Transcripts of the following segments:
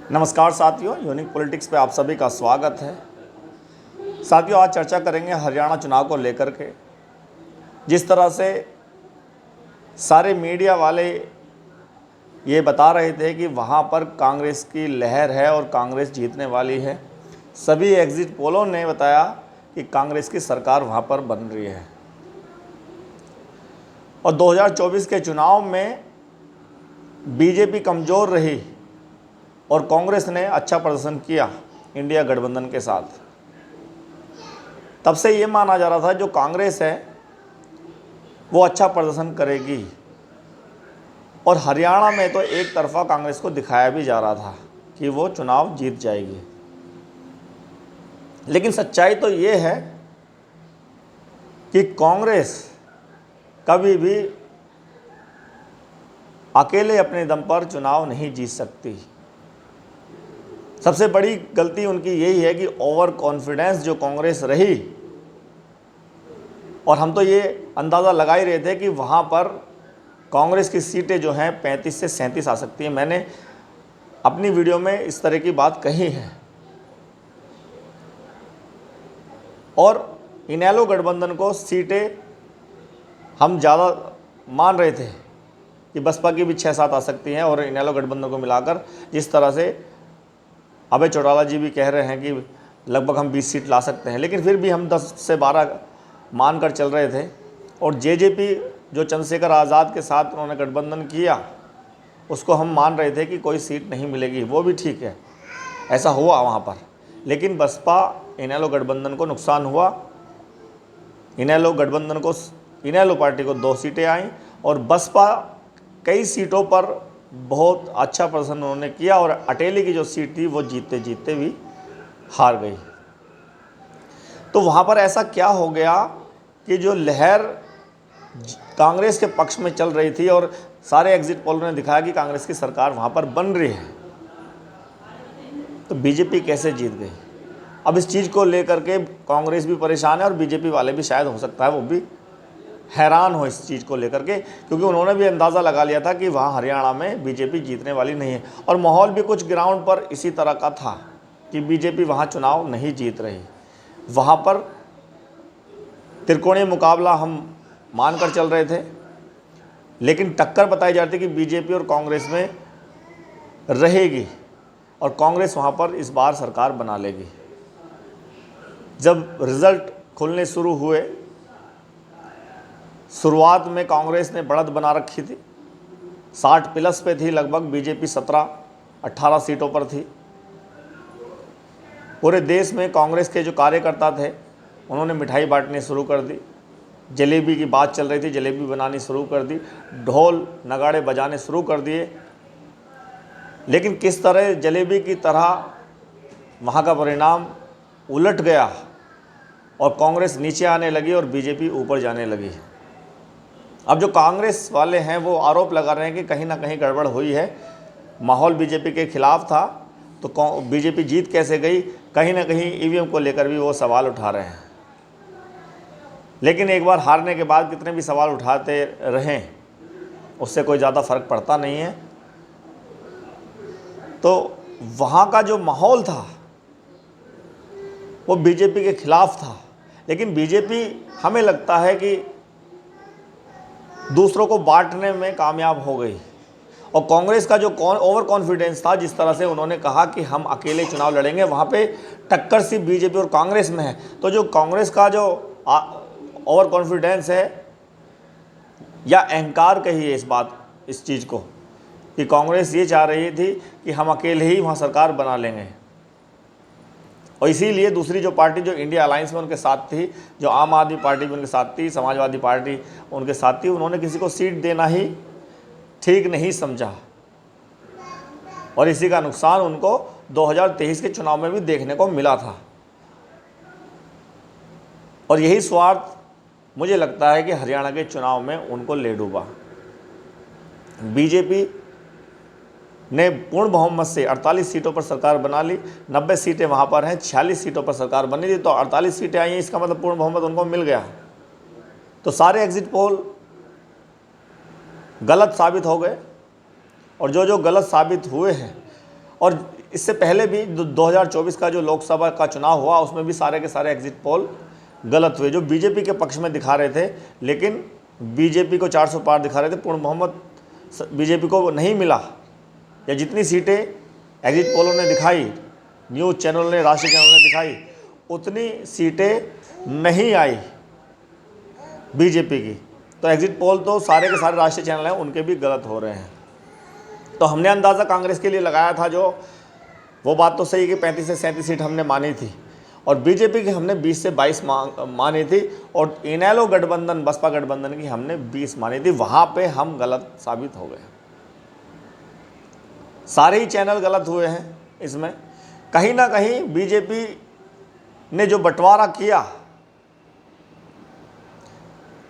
नमस्कार साथियों, unique politics पे आप सभी का स्वागत है। साथियों, आज चर्चा करेंगे हरियाणा चुनाव को लेकर के। जिस तरह से सारे मीडिया वाले ये बता रहे थे कि वहाँ पर कांग्रेस की लहर है और कांग्रेस जीतने वाली है, सभी एग्जिट पोलों ने बताया कि कांग्रेस की सरकार वहाँ पर बन रही है। और 2024 के चुनाव में बीजेपी कमज़ोर रही और कांग्रेस ने अच्छा प्रदर्शन किया इंडिया गठबंधन के साथ। तब से ये माना जा रहा था जो कांग्रेस है वो अच्छा प्रदर्शन करेगी, और हरियाणा में तो एक तरफा कांग्रेस को दिखाया भी जा रहा था कि वो चुनाव जीत जाएगी। लेकिन सच्चाई तो ये है कि कांग्रेस कभी भी अकेले अपने दम पर चुनाव नहीं जीत सकती। सबसे बड़ी गलती उनकी यही है कि ओवर कॉन्फिडेंस जो कांग्रेस रही, और हम तो ये अंदाज़ा लगा ही रहे थे कि वहाँ पर कांग्रेस की सीटें जो हैं 35 से 37 आ सकती हैं। मैंने अपनी वीडियो में इस तरह की बात कही है। और इनेलो गठबंधन को सीटें हम ज़्यादा मान रहे थे कि बसपा की भी 6-7 आ सकती हैं, और इनेलो गठबंधन को मिलाकर जिस तरह से अभय चौटाला जी भी कह रहे हैं कि लगभग हम 20 सीट ला सकते हैं, लेकिन फिर भी हम 10 से 12 मानकर चल रहे थे। और जेजेपी जो चंद्रशेखर आज़ाद के साथ उन्होंने गठबंधन किया, उसको हम मान रहे थे कि कोई सीट नहीं मिलेगी। वो भी ठीक है, ऐसा हुआ वहाँ पर। लेकिन बसपा इनेलो गठबंधन को नुकसान हुआ। इनेलो गठबंधन को, इनेलो पार्टी को 2 सीटें आईं, और बसपा कई सीटों पर बहुत अच्छा प्रदर्शन उन्होंने किया, और अटेली की जो सीट थी वो जीतते जीतते भी हार गई। तो वहाँ पर ऐसा क्या हो गया कि जो लहर कांग्रेस के पक्ष में चल रही थी, और सारे एग्जिट पोल ने दिखाया कि कांग्रेस की सरकार वहाँ पर बन रही है, तो बीजेपी कैसे जीत गई। अब इस चीज़ को लेकर के कांग्रेस भी परेशान है, और बीजेपी वाले भी शायद हो सकता है वो भी हैरान हो इस चीज़ को लेकर के, क्योंकि उन्होंने भी अंदाज़ा लगा लिया था कि वहाँ हरियाणा में बीजेपी जीतने वाली नहीं है। और माहौल भी कुछ ग्राउंड पर इसी तरह का था कि बीजेपी वहाँ चुनाव नहीं जीत रही। वहाँ पर त्रिकोणीय मुकाबला हम मानकर चल रहे थे, लेकिन टक्कर बताई जाती कि बीजेपी और कांग्रेस में रहेगी, और कांग्रेस वहाँ पर इस बार सरकार बना लेगी। जब रिज़ल्ट खुलने शुरू हुए, शुरुआत में कांग्रेस ने बढ़त बना रखी थी, 60+ पे थी लगभग। बीजेपी 17-18 सीटों पर थी। पूरे देश में कांग्रेस के जो कार्यकर्ता थे उन्होंने मिठाई बांटनी शुरू कर दी। जलेबी की बात चल रही थी, जलेबी बनानी शुरू कर दी, ढोल नगाड़े बजाने शुरू कर दिए। लेकिन किस तरह जलेबी की तरह वहाँ का परिणाम उलट गया, और कांग्रेस नीचे आने लगी और बीजेपी ऊपर जाने लगी। अब जो कांग्रेस वाले हैं वो आरोप लगा रहे हैं कि कहीं ना कहीं गड़बड़ हुई है, माहौल बीजेपी के खिलाफ था, तो बीजेपी जीत कैसे गई। कहीं ना कहीं ईवीएम को लेकर भी वो सवाल उठा रहे हैं। लेकिन एक बार हारने के बाद कितने भी सवाल उठाते रहें, उससे कोई ज़्यादा फर्क पड़ता नहीं है। तो वहाँ का जो माहौल था वो बीजेपी के खिलाफ था, लेकिन बीजेपी हमें लगता है कि दूसरों को बांटने में कामयाब हो गई। और कांग्रेस का जो ओवर कॉन्फिडेंस था, जिस तरह से उन्होंने कहा कि हम अकेले चुनाव लड़ेंगे, वहाँ पे टक्कर सिर्फ बीजेपी और कांग्रेस में है। तो जो कांग्रेस का जो ओवर कॉन्फिडेंस है, या अहंकार कहिए इस चीज़ को, कि कांग्रेस ये चाह रही थी कि हम अकेले ही वहाँ सरकार बना लेंगे। और इसीलिए दूसरी जो पार्टी जो इंडिया अलायंस में उनके साथ थी, जो आम आदमी पार्टी भी उनके साथ थी, समाजवादी पार्टी उनके साथ थी, उन्होंने किसी को सीट देना ही ठीक नहीं समझा, और इसी का नुकसान उनको 2023 के चुनाव में भी देखने को मिला था। और यही स्वार्थ मुझे लगता है कि हरियाणा के चुनाव में उनको ले डूबा। बीजेपी ने पूर्ण बहुमत से 48 सीटों पर सरकार बना ली। 90 सीटें वहाँ पर हैं, 46 सीटों पर सरकार बनी थी, तो 48 सीटें आई हैं, इसका मतलब पूर्ण बहुमत उनको मिल गया। तो सारे एग्जिट पोल गलत साबित हो गए, और जो गलत साबित हुए हैं, और इससे पहले भी 2024 का जो लोकसभा का चुनाव हुआ उसमें भी सारे के सारे एग्जिट पोल गलत हुए, जो बीजेपी के पक्ष में दिखा रहे थे, लेकिन बीजेपी को 400 पार दिखा रहे थे। पूर्ण बहुमत बीजेपी को नहीं मिला, या जितनी सीटें एग्जिट पोलों ने दिखाई, न्यूज़ चैनल ने, राष्ट्रीय चैनल ने दिखाई, उतनी सीटें नहीं आई बीजेपी की। तो एग्जिट पोल तो सारे के सारे राष्ट्रीय चैनल हैं उनके भी गलत हो रहे हैं। तो हमने अंदाज़ा कांग्रेस के लिए लगाया था, जो वो बात तो सही कि 35 से 37 सीट हमने मानी थी, और बीजेपी की हमने 20 से 22 मानी थी, और इनेलो गठबंधन, बसपा गठबंधन की हमने 20 मानी थी। वहाँ पे हम गलत साबित हो गए। सारे ही चैनल गलत हुए हैं इसमें। कहीं ना कहीं बीजेपी ने जो बंटवारा किया,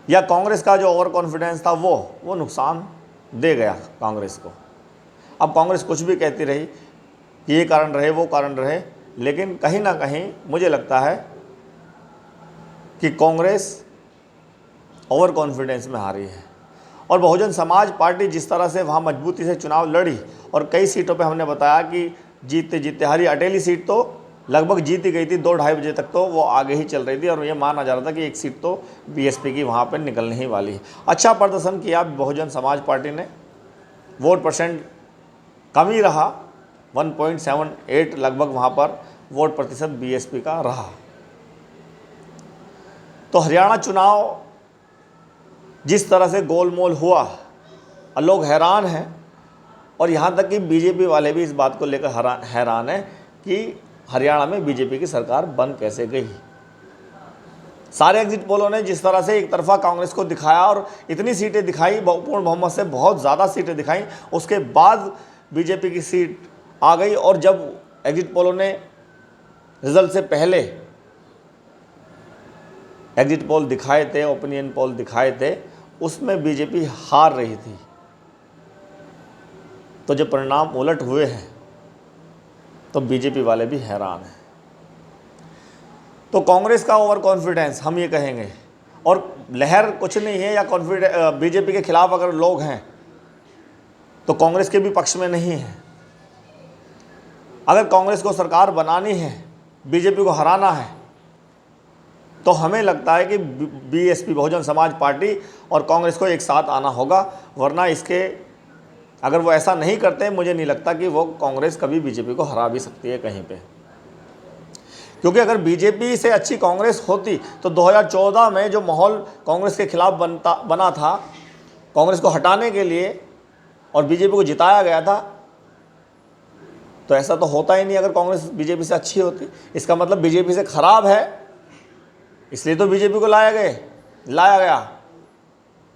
या कांग्रेस का जो ओवर कॉन्फिडेंस था वो नुकसान दे गया कांग्रेस को। अब कांग्रेस कुछ भी कहती रही कि ये कारण रहे, वो कारण रहे, लेकिन कहीं ना कहीं मुझे लगता है कि कांग्रेस ओवर कॉन्फिडेंस में हारी है। और बहुजन समाज पार्टी जिस तरह से वहाँ मजबूती से चुनाव लड़ी, और कई सीटों पे हमने बताया कि जीतते जीतते हरी अटेली सीट तो लगभग जीत ही गई थी, 2-2:30 बजे तक तो वो आगे ही चल रही थी, और ये माना जा रहा था कि एक सीट तो बीएसपी की वहाँ पर निकलने ही वाली है। अच्छा प्रदर्शन किया बहुजन समाज पार्टी ने, वोट परसेंट कम ही रहा, 1.78 लगभग वहाँ पर वोट प्रतिशत बीएसपी का रहा। तो हरियाणा चुनाव जिस तरह से गोलमोल हुआ, लोग हैरान हैं, और यहाँ तक कि बीजेपी वाले भी इस बात को लेकर हैरान है कि हरियाणा में बीजेपी की सरकार बन कैसे गई। सारे एग्जिट पोलों ने जिस तरह से एक तरफा कांग्रेस को दिखाया और इतनी सीटें दिखाई, पूर्ण बहुमत से बहुत ज़्यादा सीटें दिखाई, उसके बाद बीजेपी की सीट आ गई। और जब एग्जिट पोलों ने रिजल्ट से पहले एग्जिट पोल दिखाए थे, ओपिनियन पोल दिखाए थे, उसमें बीजेपी हार रही थी। तो जब परिणाम उलट हुए हैं तो बीजेपी वाले भी हैरान हैं। तो कांग्रेस का ओवर कॉन्फिडेंस हम ये कहेंगे, और लहर कुछ नहीं है, या बीजेपी के खिलाफ अगर लोग हैं तो कांग्रेस के भी पक्ष में नहीं है। अगर कांग्रेस को सरकार बनानी है, बीजेपी को हराना है, तो हमें लगता है कि बीएसपी बहुजन समाज पार्टी और कांग्रेस को एक साथ आना होगा, वरना इसके अगर वो ऐसा नहीं करते, मुझे नहीं लगता कि वो कांग्रेस कभी बीजेपी को हरा भी सकती है कहीं पे। क्योंकि अगर बीजेपी से अच्छी कांग्रेस होती तो 2014 में जो माहौल कांग्रेस के खिलाफ बना था, कांग्रेस को हटाने के लिए, और बीजेपी को जिताया गया था, तो ऐसा तो होता ही नहीं अगर कांग्रेस बीजेपी से अच्छी होती। इसका मतलब बीजेपी से खराब है, इसलिए तो बीजेपी को लाया गया।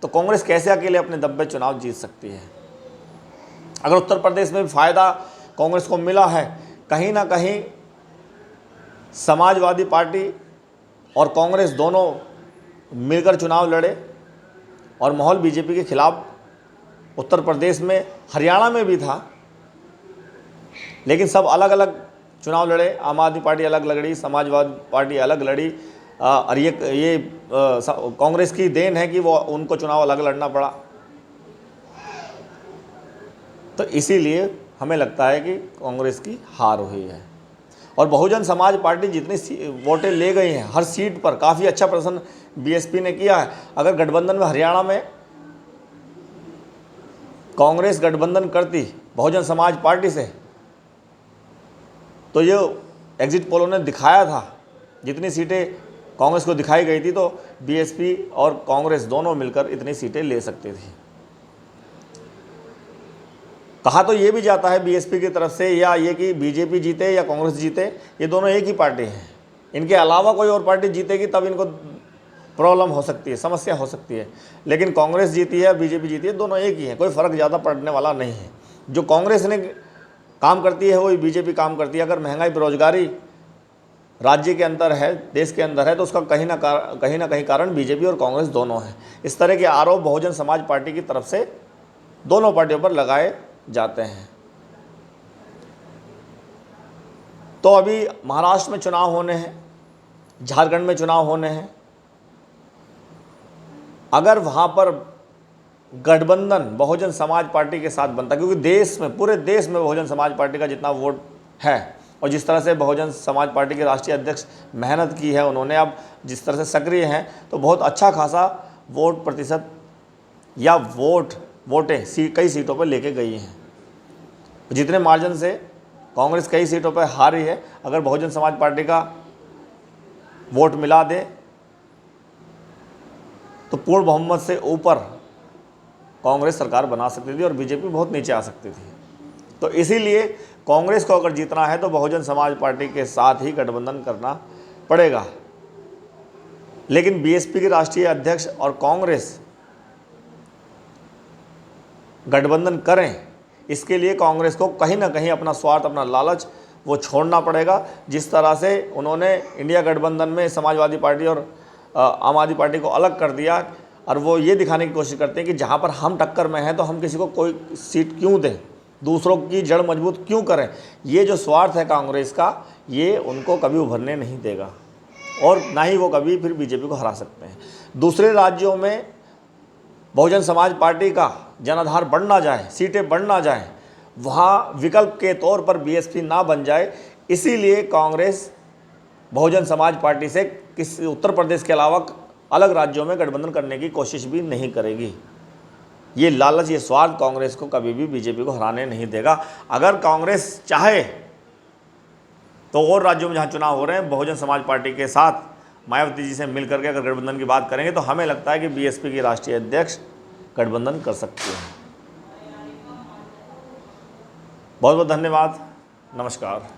तो कांग्रेस कैसे अकेले अपने दम पे चुनाव जीत सकती है? अगर उत्तर प्रदेश में भी फ़ायदा कांग्रेस को मिला है, कहीं ना कहीं समाजवादी पार्टी और कांग्रेस दोनों मिलकर चुनाव लड़े, और माहौल बीजेपी के खिलाफ उत्तर प्रदेश में, हरियाणा में भी था, लेकिन सब अलग अलग चुनाव लड़े। आम आदमी पार्टी अलग लड़ी, समाजवादी पार्टी अलग लड़ी, और ये कांग्रेस की देन है कि वो उनको चुनाव अलग लड़ना पड़ा। तो इसीलिए हमें लगता है कि कांग्रेस की हार हुई है। और बहुजन समाज पार्टी जितनी वोटें ले गई हैं हर सीट पर, काफ़ी अच्छा प्रदर्शन बीएसपी ने किया है। अगर गठबंधन में हरियाणा में कांग्रेस गठबंधन करती बहुजन समाज पार्टी से, तो ये एग्जिट पोलों ने दिखाया था, जितनी सीटें कांग्रेस को दिखाई गई थी, तो बीएसपी और कांग्रेस दोनों मिलकर इतनी सीटें ले सकती थी। कहा तो ये भी जाता है बीएसपी की तरफ से, या ये कि बीजेपी जीते या कांग्रेस जीते, ये दोनों एक ही पार्टी हैं, इनके अलावा कोई और पार्टी जीतेगी तब इनको प्रॉब्लम हो सकती है, समस्या हो सकती है। लेकिन कांग्रेस जीती है, बीजेपी जीती है, दोनों एक ही हैं, कोई फ़र्क ज़्यादा पड़ने वाला नहीं है। जो कांग्रेस ने काम करती है वही बीजेपी काम करती है। अगर महंगाई, बेरोजगारी राज्य के अंदर है, देश के अंदर है, तो उसका कहीं ना कहीं कारण बीजेपी और कांग्रेस दोनों हैं। इस तरह के आरोप बहुजन समाज पार्टी की तरफ से दोनों पार्टियों पर लगाए जाते हैं। तो अभी महाराष्ट्र में चुनाव होने हैं, झारखंड में चुनाव होने हैं। अगर वहाँ पर गठबंधन बहुजन समाज पार्टी के साथ बनता, क्योंकि देश में, पूरे देश में बहुजन समाज पार्टी का जितना वोट है और जिस तरह से बहुजन समाज पार्टी के राष्ट्रीय अध्यक्ष मेहनत की है उन्होंने, अब जिस तरह से सक्रिय हैं, तो बहुत अच्छा खासा वोट प्रतिशत या वोटें कई सीटों पर लेके गई हैं। जितने मार्जिन से कांग्रेस कई सीटों पर हारी है, अगर बहुजन समाज पार्टी का वोट मिला दे तो पूर्ण बहुमत से ऊपर कांग्रेस सरकार बना सकती थी और बीजेपी बहुत नीचे आ सकती थी। तो इसीलिए कांग्रेस को अगर जीतना है तो बहुजन समाज पार्टी के साथ ही गठबंधन करना पड़ेगा। लेकिन बीएसपी के राष्ट्रीय अध्यक्ष और कांग्रेस गठबंधन करें, इसके लिए कांग्रेस को कहीं ना कहीं अपना स्वार्थ, अपना लालच वो छोड़ना पड़ेगा। जिस तरह से उन्होंने इंडिया गठबंधन में समाजवादी पार्टी और आम आदमी पार्टी को अलग कर दिया और वो ये दिखाने की कोशिश करते हैं कि जहाँ पर हम टक्कर में हैं तो हम किसी को कोई सीट क्यों दें, दूसरों की जड़ मजबूत क्यों करें। ये जो स्वार्थ है कांग्रेस का, ये उनको कभी उभरने नहीं देगा और ना ही वो कभी फिर बीजेपी को हरा सकते हैं। दूसरे राज्यों में बहुजन समाज पार्टी का जनाधार बढ़ना जाए, सीटें बढ़ना जाए, वहाँ विकल्प के तौर पर बीएसपी ना बन जाए, इसीलिए कांग्रेस बहुजन समाज पार्टी से किसी उत्तर प्रदेश के अलावा अलग राज्यों में गठबंधन करने की कोशिश भी नहीं करेगी। ये लालच, ये स्वार्थ कांग्रेस को कभी भी बीजेपी को हराने नहीं देगा। अगर कांग्रेस चाहे तो और राज्यों में जहाँ चुनाव हो रहे हैं बहुजन समाज पार्टी के साथ मायावती जी से मिल करके अगर गठबंधन की बात करेंगे तो हमें लगता है कि बीएसपी की राष्ट्रीय अध्यक्ष गठबंधन कर सकती हैं। बहुत बहुत धन्यवाद, नमस्कार।